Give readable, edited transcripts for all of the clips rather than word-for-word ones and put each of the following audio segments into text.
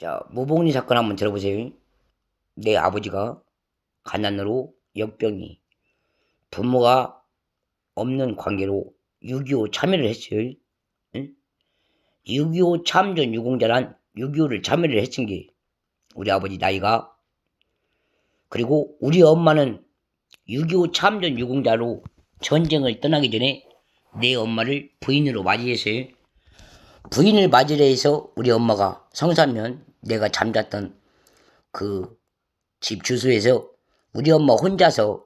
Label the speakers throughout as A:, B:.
A: 자, 모봉리 사건 한번 들어보세요. 내 아버지가 가난으로 역병이 부모가 없는 관계로 6.25 참여를 했어요. 응? 6.25 참전 유공자란 6.25를 참여를 했은 게 우리 아버지 나이가. 그리고 우리 엄마는 6.25 참전 유공자로 전쟁을 떠나기 전에 내 엄마를 부인으로 맞이했어요. 부인을 맞이려 해서 우리 엄마가 성사면 내가 잠잤던 그 집 주소에서 우리 엄마 혼자서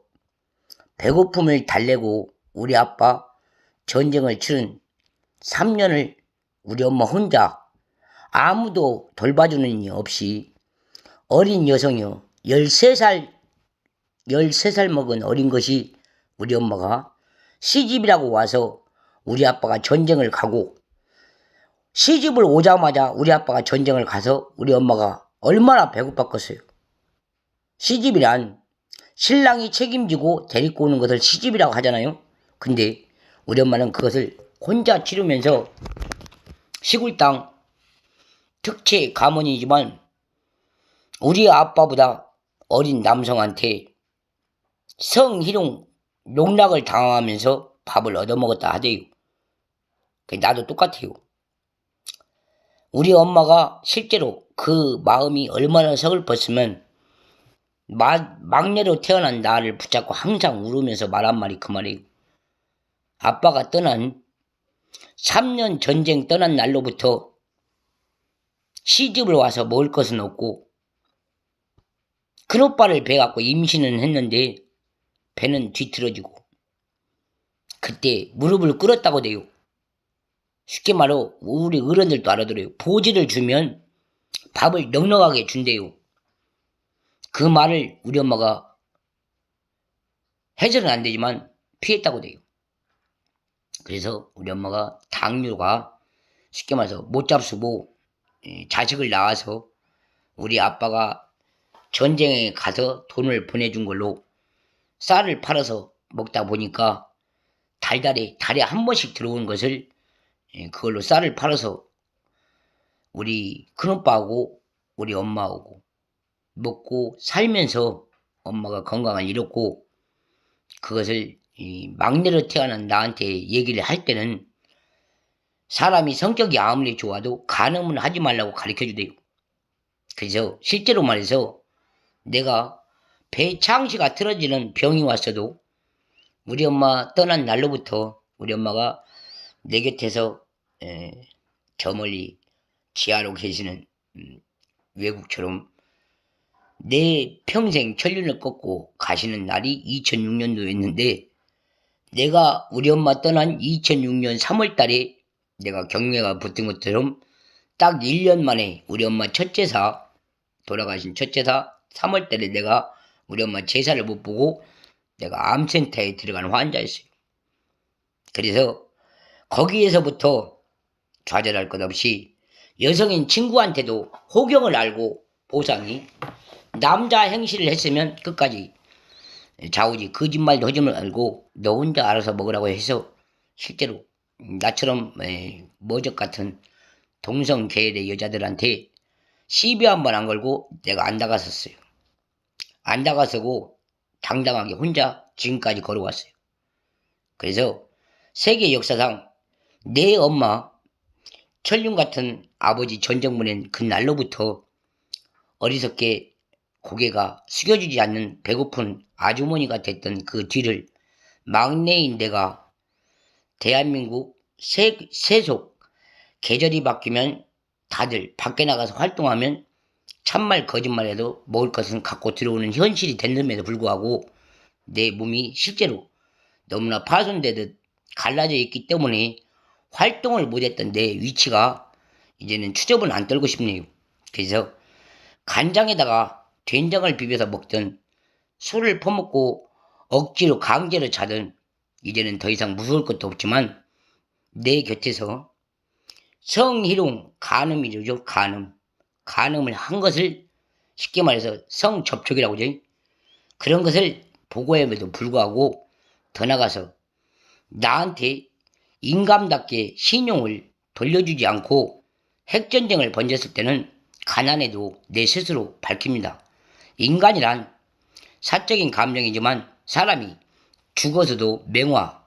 A: 배고픔을 달래고 우리 아빠 전쟁을 치른 3년을 우리 엄마 혼자 아무도 돌봐주는 이 없이 어린 여성이요 13살 먹은 어린 것이 우리 엄마가 시집이라고 와서 우리 아빠가 전쟁을 가고 시집을 오자마자 우리 아빠가 전쟁을 가서 우리 엄마가 얼마나 배고팠겠어요. 시집이란 신랑이 책임지고 데리고 오는 것을 시집이라고 하잖아요. 근데 우리 엄마는 그것을 혼자 치르면서 시골 땅 특채 가문이지만 우리 아빠보다 어린 남성한테 성희롱 농락을 당하면서 밥을 얻어먹었다 하대요. 나도 똑같아요. 우리 엄마가 실제로 그 마음이 얼마나 서글펐으면 막내로 태어난 나를 붙잡고 항상 울으면서 말한 말이 그 말이에요. 아빠가 떠난 3년 전쟁 떠난 날로부터 시집을 와서 먹을 것은 없고 큰오빠를 배갖고 임신은 했는데 배는 뒤틀어지고 그때 무릎을 꿇었다고 돼요. 쉽게 말로 우리 어른들도 알아들어요. 보지를 주면 밥을 넉넉하게 준대요. 그 말을 우리 엄마가 해서는 안 되지만 피했다고 돼요. 그래서 우리 엄마가 당뇨가 쉽게 말해서 못 잡수고 자식을 낳아서 우리 아빠가 전쟁에 가서 돈을 보내준 걸로 쌀을 팔아서 먹다 보니까 달에 한 번씩 들어오는 것을 그걸로 쌀을 팔아서 우리 큰오빠하고 우리 엄마하고 먹고 살면서 엄마가 건강을 잃었고 그것을 막내로 태어난 나한테 얘기를 할 때는 사람이 성격이 아무리 좋아도 간음은 하지 말라고 가르쳐주대요. 그래서 실제로 말해서 내가 배창시가 틀어지는 병이 왔어도 우리 엄마 떠난 날로부터 우리 엄마가 내 곁에서 저 멀리 지하로 계시는 외국처럼 내 평생 천륜을 꺾고 가시는 날이 2006년도였는데 내가 우리 엄마 떠난 2006년 3월 달에 내가 경례가 붙은 것처럼 딱 1년 만에 우리 엄마 첫제사 돌아가신 첫제사 3월 달에 내가 우리 엄마 제사를 못 보고 내가 암센터에 들어간 환자였어요. 그래서 거기에서부터 좌절할 것 없이 여성인 친구한테도 호경을 알고 보상이 남자 행실을 했으면 끝까지 좌우지 거짓말도 하지 말고 너 혼자 알아서 먹으라고 해서 실제로 나처럼 머적 같은 동성 계열의 여자들한테 시비 한 번 안 걸고 내가 안 다가섰어요. 안 다가서고 당당하게 혼자 지금까지 걸어왔어요. 그래서 세계 역사상 내 엄마 천륜 같은 아버지 전쟁 보낸 그 날로부터 어리석게 고개가 숙여지지 않는 배고픈 아주머니가 됐던 그 뒤를 막내인 내가 대한민국 세속 계절이 바뀌면 다들 밖에 나가서 활동하면 참말 거짓말해도 먹을 것은 갖고 들어오는 현실이 됐음에도 불구하고 내 몸이 실제로 너무나 파손되듯 갈라져 있기 때문에 활동을 못했던 내 위치가 이제는 추접은 안 떨고 싶네요. 그래서 간장에다가 된장을 비벼서 먹든 술을 퍼먹고 억지로 강제로 자든 이제는 더 이상 무서울 것도 없지만 내 곁에서 성희롱 간음이죠. 간음을 한 것을 쉽게 말해서 성접촉이라고 하죠. 그런 것을 보고함에도 불구하고 더 나가서 나한테 인감답게 신용을 돌려주지 않고 핵전쟁을 번졌을 때는 가난해도 내 스스로 밝힙니다. 인간이란 사적인 감정이지만 사람이 죽어서도 맹화,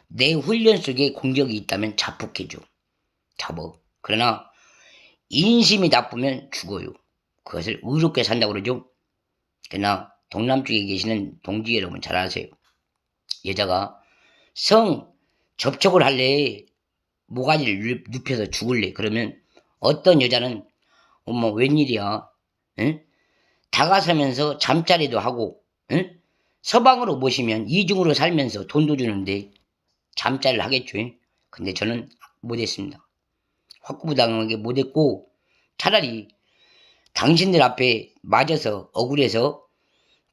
A: 내 훈련 속에 공격이 있다면 자폭해줘. 잡어. 그러나 인심이 나쁘면 죽어요. 그것을 의롭게 산다고 그러죠. 그러나 동남쪽에 계시는 동지 여러분 잘 아세요. 여자가 성 접촉을 할래 모가지를 눕혀서 죽을래 그러면 어떤 여자는 어머 웬일이야, 응? 다가서면서 잠자리도 하고, 응? 서방으로 모시면 이중으로 살면서 돈도 주는데 잠자리를 하겠죠. 근데 저는 못했습니다. 확고부당하게 못했고 차라리 당신들 앞에 맞아서 억울해서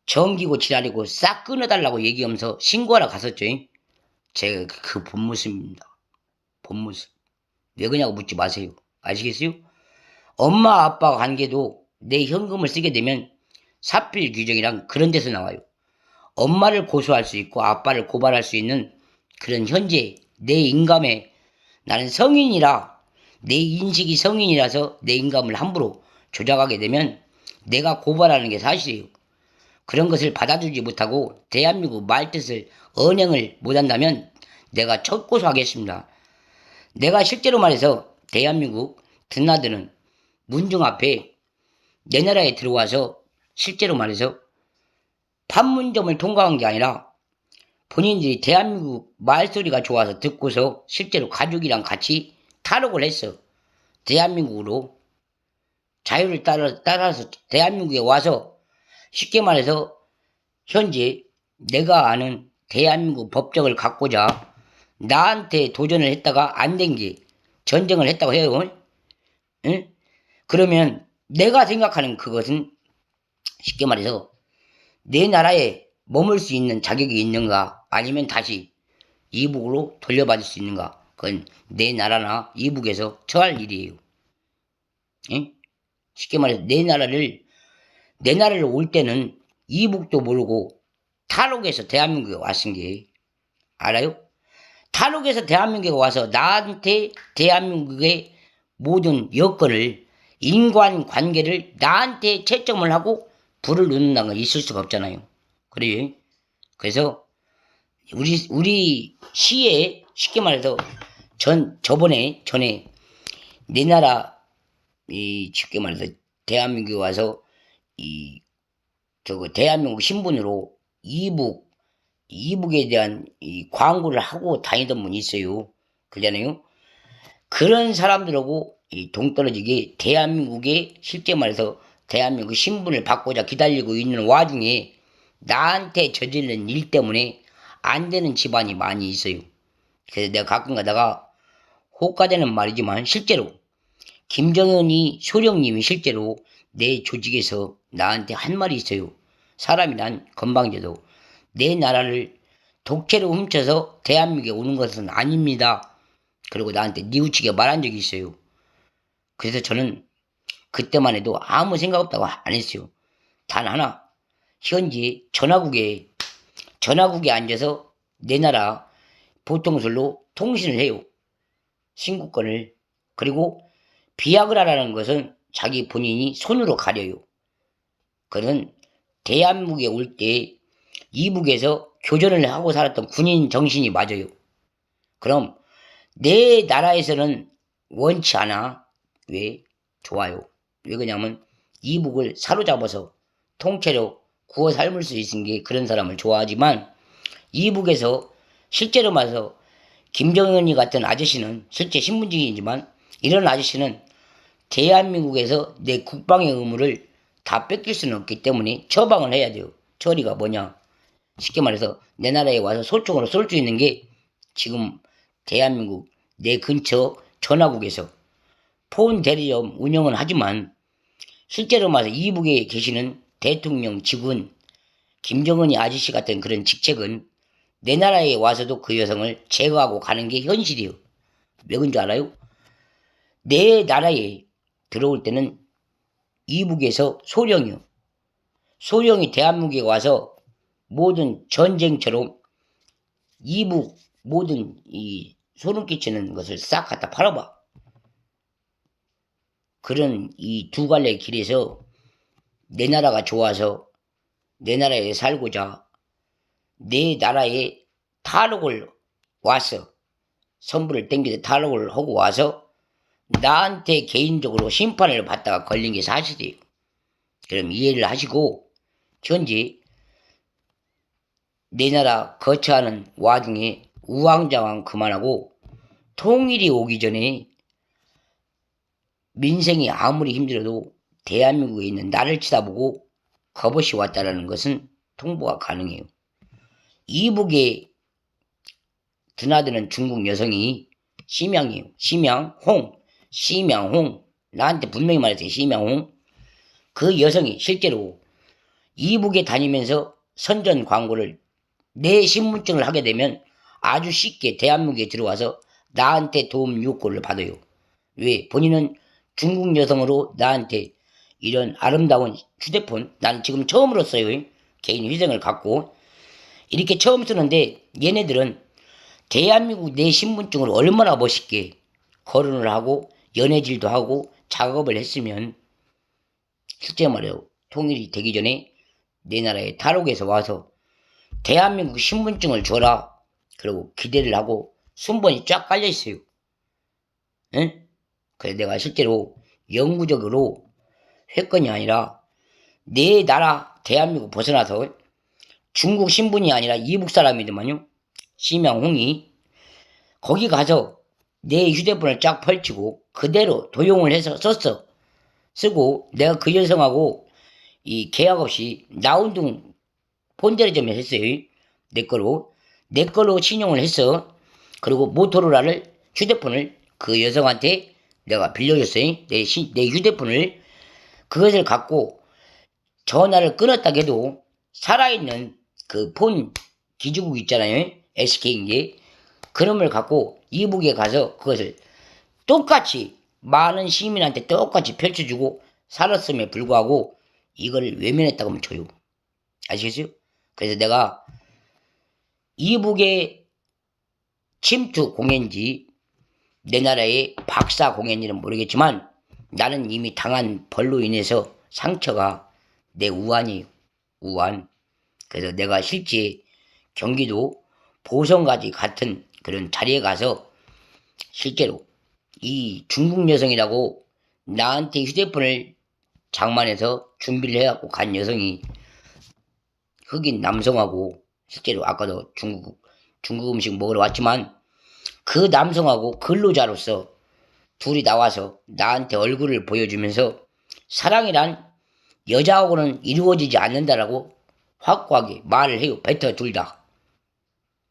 A: 정기고 지랄이고 싹 끊어달라고 얘기하면서 신고하러 갔었죠. 제가 그 본 모습입니다. 본 모습. 왜 그냐고 묻지 마세요. 아시겠어요? 엄마 아빠 관계도 내 현금을 쓰게 되면 사필 규정이랑 그런 데서 나와요. 엄마를 고소할 수 있고 아빠를 고발할 수 있는 그런 현재 내 인감에 나는 성인이라 내 인식이 성인이라서 내 인감을 함부로 조작하게 되면 내가 고발하는 게 사실이에요. 그런 것을 받아주지 못하고 대한민국 말뜻을 언행을 못한다면 내가 첫 고소하겠습니다. 내가 실제로 말해서 대한민국 드나드는 문중 앞에 내 나라에 들어와서 실제로 말해서 판문점을 통과한 게 아니라 본인들이 대한민국 말소리가 좋아서 듣고서 실제로 가족이랑 같이 탈옥을 했어. 대한민국으로 자유를 따라서 대한민국에 와서 쉽게 말해서 현재 내가 아는 대한민국 법적을 갖고자 나한테 도전을 했다가 안 된 게 전쟁을 했다고 해요. 응? 그러면 내가 생각하는 그것은 쉽게 말해서 내 나라에 머물 수 있는 자격이 있는가 아니면 다시 이북으로 돌려받을 수 있는가 그건 내 나라나 이북에서 처할 일이에요. 응? 쉽게 말해서 내 나라를 올 때는 이북도 모르고 탈옥에서 대한민국에 왔은 게 알아요? 탈옥에서 대한민국에 와서 나한테 대한민국의 모든 여건을 인간관계를 나한테 채점을 하고 불을 놓는다는 건 있을 수가 없잖아요. 그래요. 그래서 우리 시에 쉽게 말해서 전에 내 나라 쉽게 말해서 대한민국에 와서 대한민국 신분으로 이북에 대한 광고를 하고 다니던 분이 있어요. 그러잖아요. 그런 사람들하고 동떨어지게 대한민국에 실제 말해서 대한민국 신분을 받고자 기다리고 있는 와중에 나한테 저지른 일 때문에 안 되는 집안이 많이 있어요. 그래서 내가 가끔 가다가 호가되는 말이지만 실제로 김정은이 소령님이 실제로 내 조직에서 나한테 한 말이 있어요. 사람이란 건방져도 내 나라를 독재로 훔쳐서 대한민국에 오는 것은 아닙니다. 그리고 나한테 뉘우치게 말한 적이 있어요. 그래서 저는 그때만 해도 아무 생각 없다고 안 했어요. 단 하나, 현재 전화국에 앉아서 내 나라 보통술로 통신을 해요. 신고권을. 그리고 비아그라라는 것은 자기 본인이 손으로 가려요. 그는 대한민국에 올 때 이북에서 교전을 하고 살았던 군인 정신이 맞아요. 그럼 내 나라에서는 원치 않아. 왜? 좋아요. 왜 그러냐면 이북을 사로잡아서 통째로 구워 삶을 수 있는 게 그런 사람을 좋아하지만 이북에서 실제로 말해서 김정은이 같은 아저씨는 실제 신분직이지만 이런 아저씨는 대한민국에서 내 국방의 의무를 다 뺏길 수는 없기 때문에 처방을 해야 돼요. 처리가 뭐냐? 쉽게 말해서 내 나라에 와서 소총으로 쏠 수 있는 게 지금 대한민국 내 근처 전화국에서 폰 대리점 운영은 하지만 실제로 말해서 이북에 계시는 대통령 직원 김정은이 아저씨 같은 그런 직책은 내 나라에 와서도 그 여성을 제거하고 가는 게 현실이에요. 왜 그런 줄 알아요? 내 나라에 들어올 때는 이북에서 소령이요. 소령이 대한민국에 와서 모든 전쟁처럼 이북 모든 이 소름 끼치는 것을 싹 갖다 팔아봐. 그런 이 두 갈래 길에서 내 나라가 좋아서 내 나라에 살고자 내 나라에 탈옥을 와서 선불을 땡기듯 탈옥을 하고 와서 나한테 개인적으로 심판을 받다가 걸린 게 사실이에요. 그럼 이해를 하시고 현재 내 나라 거처하는 와중에 우왕좌왕 그만하고 통일이 오기 전에 민생이 아무리 힘들어도 대한민국에 있는 나를 쳐다보고 겁없이 왔다라는 것은 통보가 가능해요. 이북에 드나드는 중국 여성이 심양이에요. 심양홍. 나한테 분명히 말했어요. 심양홍. 그 여성이 실제로 이북에 다니면서 선전 광고를 내 신분증을 하게 되면 아주 쉽게 대한민국에 들어와서 나한테 도움 요구를 받아요. 왜? 본인은 중국 여성으로 나한테 이런 아름다운 휴대폰, 난 지금 처음으로 써요. 개인 휴대폰을 갖고 이렇게 처음 쓰는데 얘네들은 대한민국 내 신분증으로 얼마나 멋있게 거론을 하고 연애질도 하고 작업을 했으면 실제 말이에요. 통일이 되기 전에 내 나라에 탈옥에서 와서 대한민국 신분증을 줘라. 그리고 기대를 하고 순번이 쫙 깔려 있어요. 응? 그래서 내가 실제로 영구적으로 회건이 아니라 내 나라 대한민국 벗어나서 중국 신분이 아니라 이북 사람이더만요. 심양홍이 거기 가서 내 휴대폰을 쫙 펼치고 그대로 도용을 해서 썼어. 쓰고 내가 그 여성하고 이 계약 없이 나운둥 본대리점에 했어요. 내 걸로 신용을 했어. 그리고 모토로라를 휴대폰을 그 여성한테 내가 빌려줬어요. 내 휴대폰을 그것을 갖고 전화를 끊었다 해도 살아있는 그 폰 기지국 있잖아요. SK인게 그놈을 갖고 이북에 가서 그것을 똑같이 많은 시민한테 똑같이 펼쳐주고 살았음에 불구하고 이걸 외면했다고 하면 줘요. 아시겠어요? 그래서 내가 이북의 침투 공연지 내 나라의 박사 공연지는 모르겠지만 나는 이미 당한 벌로 인해서 상처가 내 우환이에요. 우환. 그래서 내가 실제 경기도 보성까지 같은 그런 자리에 가서 실제로 이 중국 여성이라고 나한테 휴대폰을 장만해서 준비를 해갖고 간 여성이 흑인 남성하고 실제로 아까도 중국 음식 먹으러 왔지만 그 남성하고 근로자로서 둘이 나와서 나한테 얼굴을 보여주면서 사랑이란 여자하고는 이루어지지 않는다라고 확고하게 말을 해요. 뱉어 둘 다.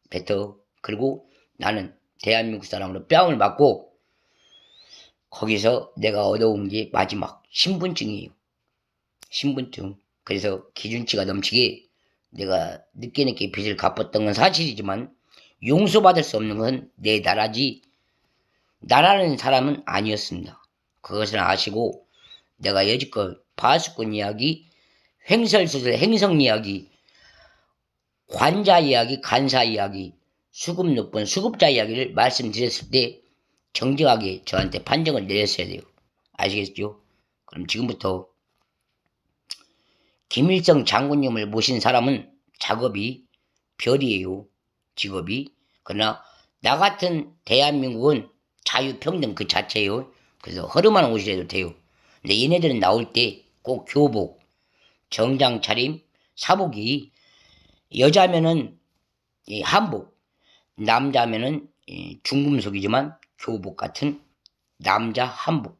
A: 뱉어. 그리고 나는 대한민국 사람으로 뺨을 맞고 거기서 내가 얻어온 게 마지막 신분증이에요. 신분증. 그래서 기준치가 넘치게 내가 늦게 빚을 갚았던 건 사실이지만 용서받을 수 없는 건 내 나라지 나라는 사람은 아니었습니다. 그것을 아시고 내가 여지껏 파수꾼 이야기, 횡설수설 행성 이야기, 관자 이야기, 간사 이야기, 수급 높은 수급자 이야기를 말씀드렸을 때 정직하게 저한테 판정을 내렸어야 돼요. 아시겠죠? 그럼 지금부터 김일성 장군님을 모신 사람은 작업이 별이에요. 직업이. 그러나 나 같은 대한민국은 자유평등 그 자체예요. 그래서 허름한 옷이라도 돼요. 근데 얘네들은 나올 때 꼭 교복, 정장 차림, 사복이 여자면은 한복, 남자면은 중금속이지만 교복 같은 남자 한복.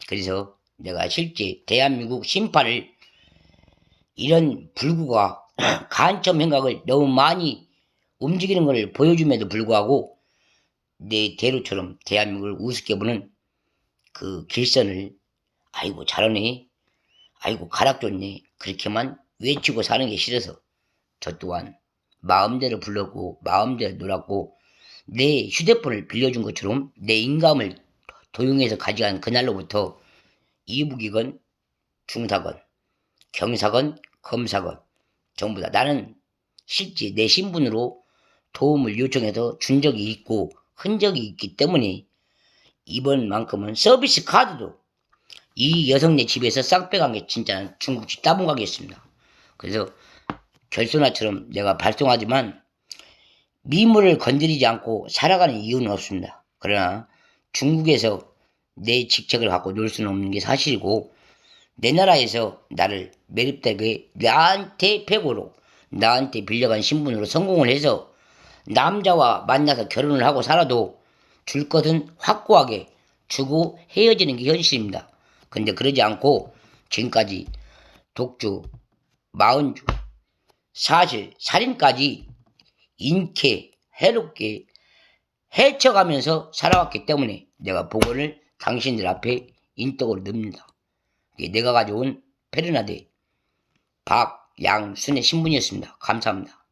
A: 그래서 내가 실제 대한민국 심판을 이런 불구가 간첩 행각을 너무 많이 움직이는 것을 보여줌에도 불구하고 내 대로처럼 대한민국을 우습게 보는 그 길선을 아이고 잘하네, 아이고 가락좋네 그렇게만 외치고 사는 게 싫어서 저 또한 마음대로 불렀고 마음대로 놀았고 내 휴대폰을 빌려준 것처럼 내 인감을 도용해서 가져간 그날로부터 이북이건 중사건 경사건 검사건 전부 다 나는 실제 내 신분으로 도움을 요청해서 준 적이 있고 흔적이 있기 때문에 이번만큼은 서비스 카드도 이 여성네 집에서 싹 빼간 게 진짜 중국집 따봉각이었습니다. 그래서 결소나처럼 내가 발송하지만 미물을 건드리지 않고 살아가는 이유는 없습니다. 그러나 중국에서 내 직책을 갖고 놀 수는 없는 게 사실이고, 내 나라에서 나를 매립되게 나한테 패고로 나한테 빌려간 신분으로 성공을 해서 남자와 만나서 결혼을 하고 살아도 줄 것은 확고하게 주고 헤어지는 게 현실입니다. 근데 그러지 않고 지금까지 독주, 마흔주, 사실, 살인까지 인쾌, 해롭게 헤쳐가면서 살아왔기 때문에 내가 복원을 당신들 앞에 인덕으로 듭니다. 내가 가져온 페르나데 박양순의 신분이었습니다. 감사합니다.